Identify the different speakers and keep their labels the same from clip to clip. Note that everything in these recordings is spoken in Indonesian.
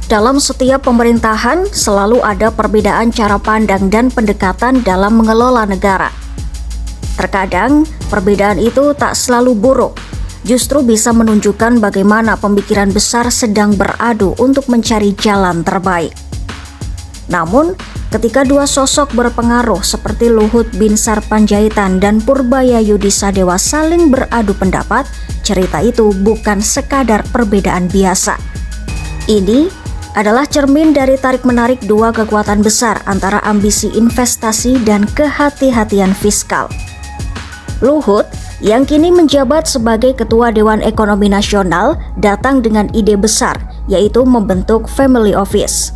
Speaker 1: Dalam setiap pemerintahan selalu ada perbedaan cara pandang dan pendekatan dalam mengelola negara. Terkadang, perbedaan itu tak selalu buruk, justru bisa menunjukkan bagaimana pemikiran besar sedang beradu untuk mencari jalan terbaik. Namun, ketika dua sosok berpengaruh seperti Luhut Binsar Panjaitan dan Purbaya Yudisadewa saling beradu pendapat, cerita itu bukan sekadar perbedaan biasa. Ini adalah cermin dari tarik-menarik dua kekuatan besar antara ambisi investasi dan kehati-hatian fiskal. Luhut, yang kini menjabat sebagai Ketua Dewan Ekonomi Nasional, datang dengan ide besar, yaitu membentuk Family Office.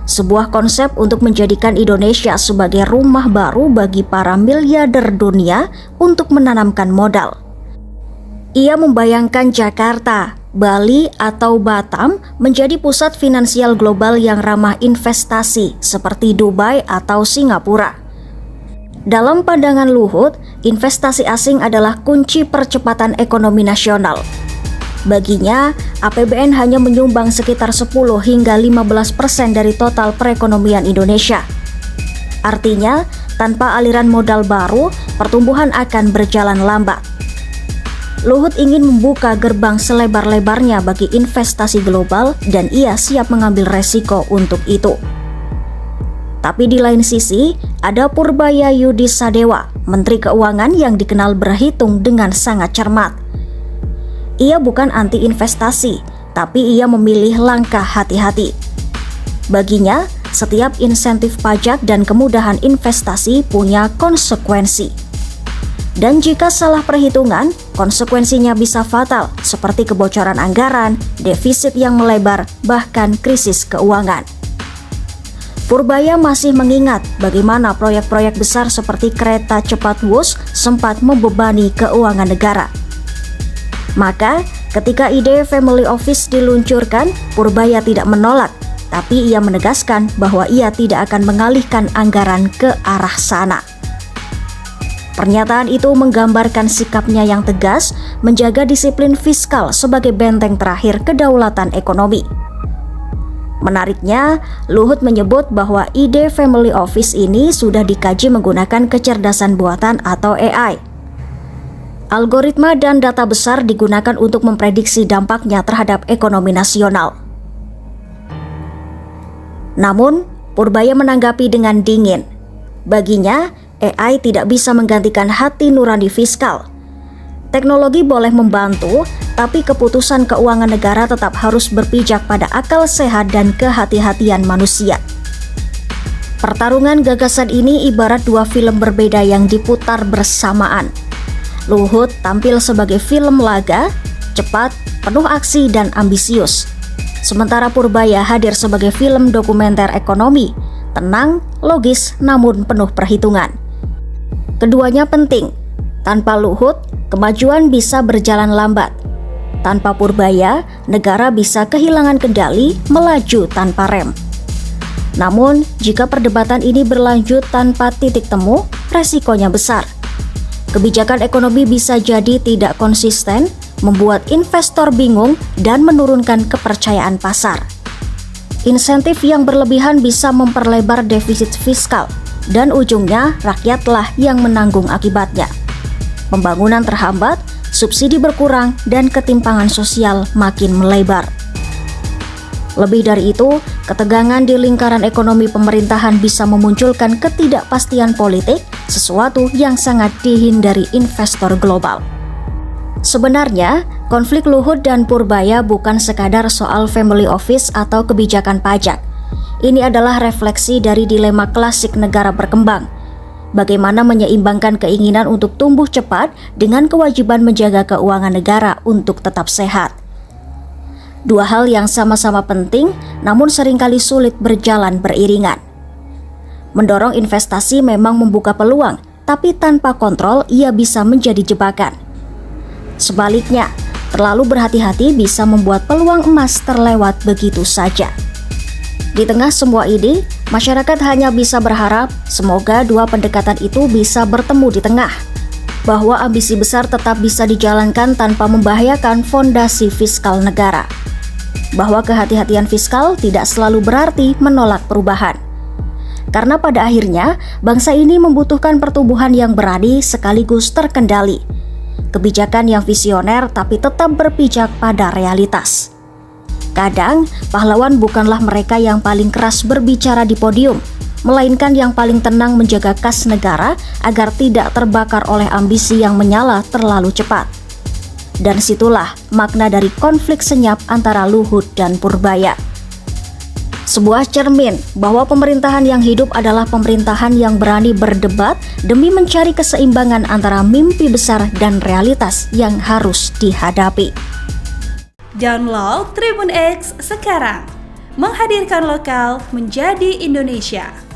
Speaker 1: Sebuah konsep untuk menjadikan Indonesia sebagai rumah baru bagi para miliarder dunia untuk menanamkan modal. Ia membayangkan Jakarta, Bali, atau Batam menjadi pusat finansial global yang ramah investasi seperti Dubai atau Singapura. Dalam pandangan Luhut, investasi asing adalah kunci percepatan ekonomi nasional. Baginya, APBN hanya menyumbang sekitar 10 hingga 15% dari total perekonomian Indonesia. Artinya, tanpa aliran modal baru, pertumbuhan akan berjalan lambat. Luhut ingin membuka gerbang selebar-lebarnya bagi investasi global dan ia siap mengambil resiko untuk itu. Tapi di lain sisi, ada Purbaya Yudisadewa, Menteri Keuangan yang dikenal berhitung dengan sangat cermat. Ia bukan anti investasi, tapi ia memilih langkah hati-hati. Baginya, setiap insentif pajak dan kemudahan investasi punya konsekuensi. Dan jika salah perhitungan, konsekuensinya bisa fatal, seperti kebocoran anggaran, defisit yang melebar, bahkan krisis keuangan. Purbaya masih mengingat bagaimana proyek-proyek besar seperti kereta cepat Wus sempat membebani keuangan negara. Maka, ketika ide Family Office diluncurkan, Purbaya tidak menolak, tapi ia menegaskan bahwa ia tidak akan mengalihkan anggaran ke arah sana. Pernyataan itu menggambarkan sikapnya yang tegas menjaga disiplin fiskal sebagai benteng terakhir kedaulatan ekonomi. Menariknya, Luhut menyebut bahwa ide Family Office ini sudah dikaji menggunakan kecerdasan buatan atau AI. Algoritma dan data besar digunakan untuk memprediksi dampaknya terhadap ekonomi nasional. Namun, Purbaya menanggapi dengan dingin. Baginya, AI tidak bisa menggantikan hati nurani fiskal. Teknologi boleh membantu, tapi keputusan keuangan negara tetap harus berpijak pada akal sehat dan kehati-hatian manusia. Pertarungan gagasan ini ibarat dua film berbeda yang diputar bersamaan. Luhut tampil sebagai film laga, cepat, penuh aksi dan ambisius. Sementara Purbaya hadir sebagai film dokumenter ekonomi, tenang, logis, namun penuh perhitungan. Keduanya penting. Tanpa Luhut, kemajuan bisa berjalan lambat. Tanpa Purbaya, negara bisa kehilangan kendali, melaju tanpa rem. Namun, jika perdebatan ini berlanjut tanpa titik temu, resikonya besar. Kebijakan ekonomi bisa jadi tidak konsisten, membuat investor bingung dan menurunkan kepercayaan pasar. Insentif yang berlebihan bisa memperlebar defisit fiskal, dan ujungnya rakyatlah yang menanggung akibatnya. Pembangunan terhambat, subsidi berkurang, dan ketimpangan sosial makin melebar. Lebih dari itu, ketegangan di lingkaran ekonomi pemerintahan bisa memunculkan ketidakpastian politik, sesuatu yang sangat dihindari investor global. Sebenarnya, konflik Luhut dan Purbaya bukan sekadar soal Family Office atau kebijakan pajak. Ini adalah refleksi dari dilema klasik negara berkembang. Bagaimana menyeimbangkan keinginan untuk tumbuh cepat dengan kewajiban menjaga keuangan negara untuk tetap sehat. Dua hal yang sama-sama penting, namun seringkali sulit berjalan beriringan. Mendorong investasi memang membuka peluang, tapi tanpa kontrol ia bisa menjadi jebakan. Sebaliknya, terlalu berhati-hati bisa membuat peluang emas terlewat begitu saja. Di tengah semua ini, masyarakat hanya bisa berharap semoga dua pendekatan itu bisa bertemu di tengah, bahwa ambisi besar tetap bisa dijalankan tanpa membahayakan fondasi fiskal negara. bahwa kehati-hatian fiskal tidak selalu berarti menolak perubahan. Karena pada akhirnya, bangsa ini membutuhkan pertumbuhan yang berani sekaligus terkendali. Kebijakan yang visioner tapi tetap berpijak pada realitas. Kadang, pahlawan bukanlah mereka yang paling keras berbicara di podium, melainkan yang paling tenang menjaga kas negara agar tidak terbakar oleh ambisi yang menyala terlalu cepat. Dan situlah makna dari konflik senyap antara Luhut dan Purbaya. Sebuah cermin bahwa pemerintahan yang hidup adalah pemerintahan yang berani berdebat demi mencari keseimbangan antara mimpi besar dan realitas yang harus dihadapi.
Speaker 2: Download Tribun X sekarang, menghadirkan lokal menjadi Indonesia.